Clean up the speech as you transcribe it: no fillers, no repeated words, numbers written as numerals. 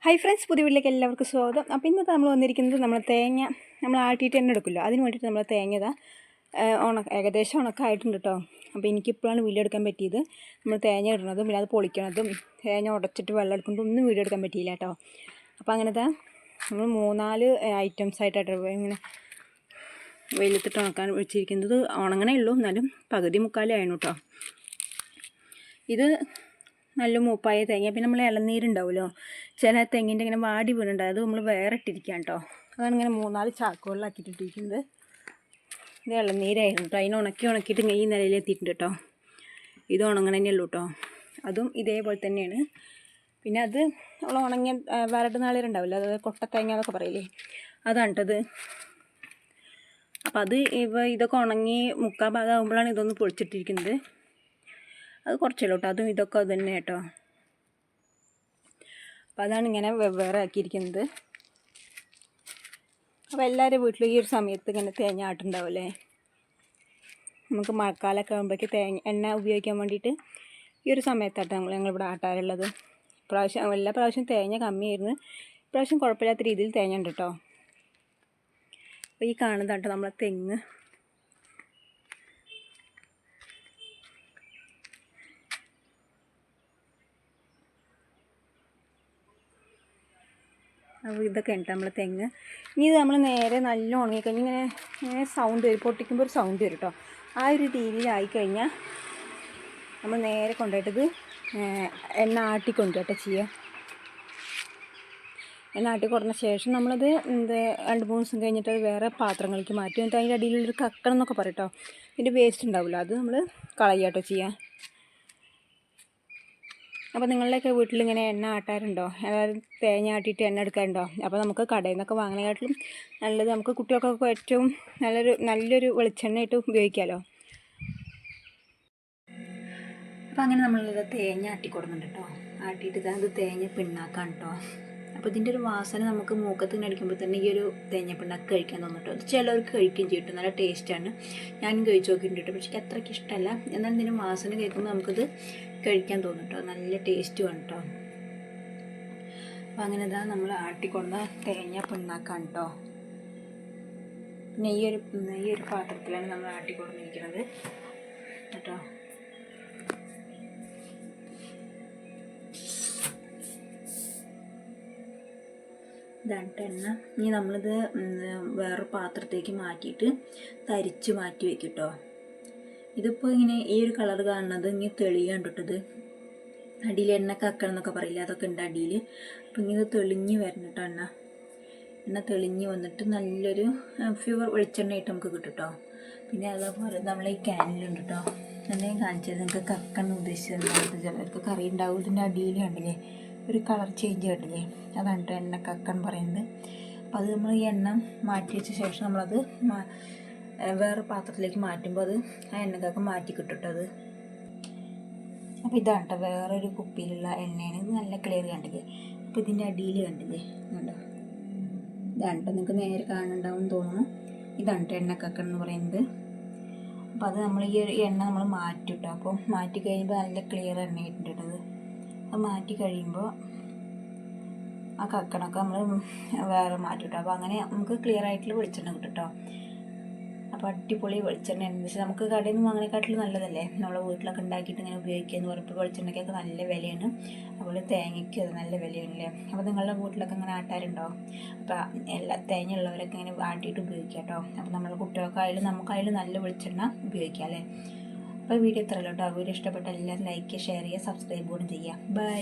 Hi friends, പുതിയ വീട്ടിലേക്ക് എല്ലാവർക്കും സ്വാഗതം. അപ്പോൾ ഇന്നത്തെ നമ്മൾ വന്നിരിക്കുന്നത് നമ്മൾ തേങ്ങ നമ്മൾ ആട്ടിയിട്ട് തന്നെ എടുക്കുമല്ലോ, അതിന് വേണ്ടിയിട്ട് നമ്മൾ തേങ്ങ ഏകദേശം ഉണക്കമായിട്ടുണ്ട് കേട്ടോ. അപ്പോൾ എനിക്കിപ്പോഴാണ് വീഡിയോ എടുക്കാൻ പറ്റിയത്. നമ്മൾ തേങ്ങ ഇടുന്നതും പിന്നെ അത് പൊളിക്കണതും തേങ്ങ ഉടച്ചിട്ട് വെള്ളം എടുക്കുന്നതും ഒന്നും വീഡിയോ എടുക്കാൻ പറ്റിയില്ല കേട്ടോ. അപ്പോൾ അങ്ങനത്തെ നമ്മൾ 3-4 ഐറ്റംസ് ആയിട്ടാണ് ഇങ്ങനെ വെയിലത്തിട്ട് ഉണക്കാൻ വെച്ചിരിക്കുന്നത്. ഉണങ്ങണേ ഉള്ളൂ, എന്നാലും പകുതി മുക്കാലേ ആയിരുന്നു കേട്ടോ. ഇത് നല്ല മൂപ്പായ തേങ്ങ. പിന്നെ നമ്മൾ ഇളനീരുണ്ടാവുമല്ലോ, ചില തെങ്ങിൻ്റെ ഇങ്ങനെ വാടി വീണുണ്ടാവും, അത് നമ്മൾ വേറെ ഇട്ടിരിക്കുകയാണ് കേട്ടോ. അതാണ് ഇങ്ങനെ 3-4 ചാക്കുകളിലാക്കിയിട്ടിരിക്കുന്നത്. ഇത് ഇളനീരായിരുന്നു കേട്ടോ. അതിനെ ഉണക്കിയിട്ട് ഇങ്ങനെ ഈ നിലയിലെത്തിയിട്ടുണ്ട് കേട്ടോ. ഇത് ഉണങ്ങണതന്നെ ഉള്ളൂ കേട്ടോ. അതും ഇതേപോലെ തന്നെയാണ്. പിന്നെ അത് നമ്മൾ ഉണങ്ങിയ വരട് നാളിലുണ്ടാവില്ല, അതായത് കൊട്ടത്തേങ്ങ എന്നൊക്കെ പറയില്ലേ, അതാണ് കേട്ടത്. അപ്പം അത് ഇതൊക്കെ ഉണങ്ങി മുക്കാൽ ഭാഗമാകുമ്പോഴാണ് ഇതൊന്ന് പൊളിച്ചിട്ടിരിക്കുന്നത്. അത് കുറച്ചല്ലോ കേട്ടോ, അതും ഇതൊക്കെ അത് തന്നെ കേട്ടോ. അപ്പം അതാണ് ഇങ്ങനെ വെവ്വേറെ ആക്കിയിരിക്കുന്നത്. അപ്പോൾ എല്ലാവരും വീട്ടിലും ഈ ഒരു സമയത്ത് ഇങ്ങനെ തേങ്ങ ആട്ടുണ്ടാവില്ലേ. നമുക്ക് മഴക്കാലമൊക്കെ ആകുമ്പോഴേക്ക് എണ്ണ ഉപയോഗിക്കാൻ വേണ്ടിയിട്ട് ഈ ഒരു സമയത്താട്ടോ ഞങ്ങളിവിടെ ആട്ടാറുള്ളത്. എല്ലാ പ്രാവശ്യം തേങ്ങ കമ്മിയായിരുന്നു, ഇപ്രാവശ്യം കുഴപ്പമില്ലാത്ത രീതിയിൽ തേങ്ങ ഉണ്ട് കേട്ടോ. അപ്പോൾ ഈ കാണുന്നതാട്ടോ നമ്മളെ തെങ്ങ്. അപ്പോൾ ഇതൊക്കെ ഉണ്ട് നമ്മളെ തെങ്ങ്. ഇനി ഇത് നമ്മൾ നേരെ നല്ല ഉണങ്ങിക്കഴിഞ്ഞ് ഇങ്ങനെ സൗണ്ട് വരും, പൊട്ടിക്കുമ്പോൾ ഒരു സൗണ്ട് വരും കേട്ടോ. ആ ഒരു രീതിയിലായിക്കഴിഞ്ഞാൽ നമ്മൾ നേരെ കൊണ്ടുപോയിട്ടത് എണ്ണ ആട്ടിക്കൊണ്ടു കേട്ടോ ചെയ്യുക. എണ്ണ ആട്ടി കൊടുന്ന ശേഷം നമ്മളത് 2-3 ദിവസം കഴിഞ്ഞിട്ട് അത് വേറെ പാത്രങ്ങളിലേക്ക് മാറ്റും. എന്നിട്ട് അതിൻ്റെ അടിയിലുള്ളൊരു കക്കണം എന്നൊക്കെ പറയും കേട്ടോ. ഇതിൻ്റെ വേസ്റ്റ് ഉണ്ടാവില്ല, അത് നമ്മൾ കളയുക കേട്ടോ ചെയ്യുക. അപ്പോൾ നിങ്ങളുടെയൊക്കെ വീട്ടിലിങ്ങനെ എണ്ണ ആട്ടാറുണ്ടോ? അതായത് തേങ്ങ ആട്ടിയിട്ട് എണ്ണ എടുക്കാറുണ്ടോ? അപ്പോൾ നമുക്ക് കടയിൽ നിന്നൊക്കെ വാങ്ങുന്നതിനെക്കാട്ടിലും നല്ലത് നമുക്ക് കുട്ടികൾക്കൊക്കെ ഏറ്റവും നല്ലൊരു വെളിച്ചെണ്ണയായിട്ട് ഉപയോഗിക്കാമല്ലോ. അപ്പോൾ അങ്ങനെ നമ്മളിത് തേങ്ങ ആട്ടിക്കൊടുന്നുണ്ട് കേട്ടോ. ആട്ടിയിട്ട് അത് തേങ്ങ പിണ്ണാക്കാൻ കേട്ടോ. അപ്പോൾ ഇതിൻ്റെ ഒരു വാസന നമുക്ക് മൂക്കത്തിന് അടിക്കുമ്പോൾ തന്നെ ഈ ഒരു തേങ്ങ പിണ്ണാക്ക് കഴിക്കാൻ തോന്നും കേട്ടോ. ചിലവർക്ക് കഴിക്കുകയും ചെയ്യും, നല്ല ടേസ്റ്റാണ്. ഞാനും കഴിച്ച് നോക്കിയിട്ടുണ്ട് കേട്ടോ, പക്ഷേ അത്രയ്ക്ക് ഇഷ്ടമല്ല. എന്നാൽ ഇതിൻ്റെ വാസന കേൾക്കുമ്പോൾ നമുക്കത് കഴിക്കാൻ തോന്നും കേട്ടോ, നല്ല ടേസ്റ്റുമാണ് കേട്ടോ. അപ്പോൾ അങ്ങനെ ഇതാ നമ്മൾ ആട്ടിക്കൊണ്ട തേങ്ങ പിണ്ണാക്കാൻ കേട്ടോ. പിന്നെ ഈ ഒരു പാത്രത്തിലാണ് നമ്മൾ ആട്ടിക്കൊണ്ടിരിക്കുന്നത് കേട്ടോ. ഇതാണ് എണ്ണ. ഇനി നമ്മളിത് വേറൊരു പാത്രത്തേക്ക് മാറ്റിയിട്ട് തരിച്ച് മാറ്റി വയ്ക്കും കേട്ടോ. ഇതിപ്പോൾ ഇങ്ങനെ ഈ ഒരു കളർ കാണുന്നത് ഇങ്ങനെ തെളിയാണ് കേട്ടത്. അടിയിൽ എണ്ണ കക്കണം എന്നൊക്കെ പറയില്ല, അതൊക്കെ ഉണ്ട് അടിയിൽ. അപ്പം ഇങ്ങനെ തെളിഞ്ഞ് വരണം കേട്ടോ. എണ്ണ തെളിഞ്ഞ് വന്നിട്ട് നല്ലൊരു പ്യുവർ വെളിച്ചെണ്ണയായിട്ട് നമുക്ക് കിട്ടും കേട്ടോ. പിന്നെ അതേപോലെ നമ്മൾ ഈ ക്യാനിലുണ്ട് കേട്ടോ, എന്തെങ്കിലും കാണിച്ചത് നിങ്ങൾക്ക് കക്കണം ഉദ്ദേശിച്ചത്. ചിലർക്ക് കറി ഉണ്ടാവും, ഇതിൻ്റെ അടിയിൽ കണ്ടില്ലേ ഒരു കളർ ചേഞ്ച് കണ്ടില്ലേ, അതാണ് കേട്ടോ എണ്ണ കക്കൻ പറയുന്നത്. അപ്പോൾ അത് നമ്മൾ ഈ എണ്ണ മാറ്റി വെച്ച ശേഷം നമ്മളത് വേറെ പാത്രത്തിലേക്ക് മാറ്റുമ്പോൾ അത് ആ എണ്ണക്കൊക്കെ മാറ്റി കിട്ടും കേട്ടോ അത്. അപ്പോൾ ഇതാണ് കേട്ടോ വേറൊരു കുപ്പിയിലുള്ള എണ്ണയാണ്. ഇത് നല്ല ക്ലിയർ കണ്ടില്ലേ. അപ്പോൾ ഇതിൻ്റെ അടിയിൽ കണ്ടില്ലേ, കണ്ടോ, ഇതാണ് കേട്ടോ. നിങ്ങൾക്ക് നേരെ കാണുന്നുണ്ടാവും തോന്നുന്നു. ഇതാണ് കേട്ടോ എണ്ണക്കക്കൻ എന്ന് പറയുന്നത്. അപ്പോൾ അത് നമ്മൾ ഈ എണ്ണ നമ്മൾ മാറ്റും കേട്ടോ. അപ്പോൾ മാറ്റി കഴിയുമ്പോൾ നല്ല ക്ലിയർ എണ്ണയായിട്ടുണ്ട് കേട്ടോ അത്. അത് മാറ്റി കഴിയുമ്പോൾ ആ കക്കണമൊക്കെ നമ്മൾ വേറെ മാറ്റും കേട്ടോ. അപ്പോൾ അങ്ങനെ നമുക്ക് ക്ലിയർ ആയിട്ടുള്ള വെളിച്ചെണ്ണ കിട്ടും കേട്ടോ. അപ്പോൾ അടിപൊളി വെളിച്ചെണ്ണ എന്ന് വെച്ചാൽ നമുക്ക് കടയിൽ നിന്ന് വാങ്ങുന്നതിനെക്കാട്ടിലും നല്ലതല്ലേ നമ്മളെ വീട്ടിലൊക്കെ ഉണ്ടാക്കിയിട്ട് ഇങ്ങനെ ഉപയോഗിക്കുക എന്ന് പറയുമ്പോൾ വെളിച്ചെണ്ണയ്ക്കൊക്കെ നല്ല വിലയാണ്, അതുപോലെ തേങ്ങയ്ക്കും അത് നല്ല വിലയാണല്ലേ. അപ്പോൾ നിങ്ങളുടെ വീട്ടിലൊക്കെ ഇങ്ങനെ ആട്ടാറുണ്ടോ? അപ്പോൾ എല്ലാ തേങ്ങ ഉള്ളവരൊക്കെ ഇങ്ങനെ ആട്ടിയിട്ട് ഉപയോഗിക്കുക കേട്ടോ. അപ്പോൾ നമ്മളെ കുട്ടികൾക്കായാലും നമുക്കായാലും നല്ല വെളിച്ചെണ്ണ ഉപയോഗിക്കാം അല്ലേ. അപ്പോൾ വീഡിയോ ഇത്രയല്ലോ കേട്ടോ. വീഡിയോ ഇഷ്ടപ്പെട്ട എല്ലാവരും ലൈക്ക് ചെയ്യുക, ഷെയർ ചെയ്യുക, സബ്സ്ക്രൈബ് കൂടെ ചെയ്യുക. ബൈ.